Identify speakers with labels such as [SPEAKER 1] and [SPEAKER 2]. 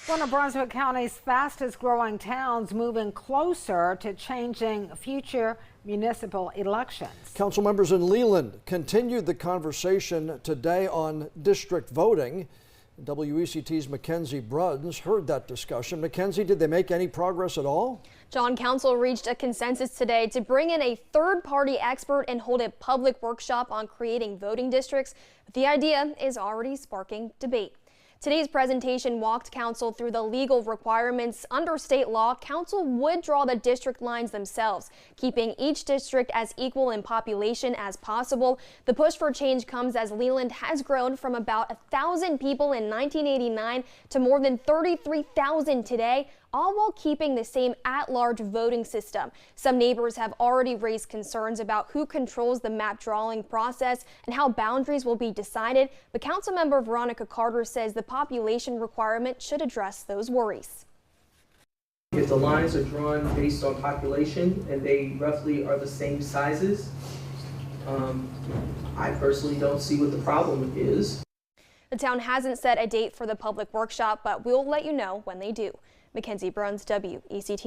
[SPEAKER 1] One of Brunswick County's fastest growing towns moving closer to changing future municipal elections.
[SPEAKER 2] Council members in Leland continued the conversation today on district voting. WECT's Mackenzie Bruns heard that discussion. Mackenzie, did they make any progress at all?
[SPEAKER 3] John, Council reached a consensus today to bring in a third-party expert and hold a public workshop on creating voting districts. But the idea is already sparking debate. Today's presentation walked Council through the legal requirements. Under state law, Council would draw the district lines themselves, keeping each district as equal in population as possible. The push for change comes as Leland has grown from about 1,000 people in 1989 to more than 33,000 today, all while keeping the same at-large voting system. Some neighbors have already raised concerns about who controls the map drawing process and how boundaries will be decided, but Councilmember Veronica Carter says the population requirement should address those worries.
[SPEAKER 4] If the lines are drawn based on population and they roughly are the same sizes, I personally don't see what the problem is.
[SPEAKER 3] The town hasn't set a date for the public workshop, but we'll let you know when they do. Mackenzie Bruns, WECT.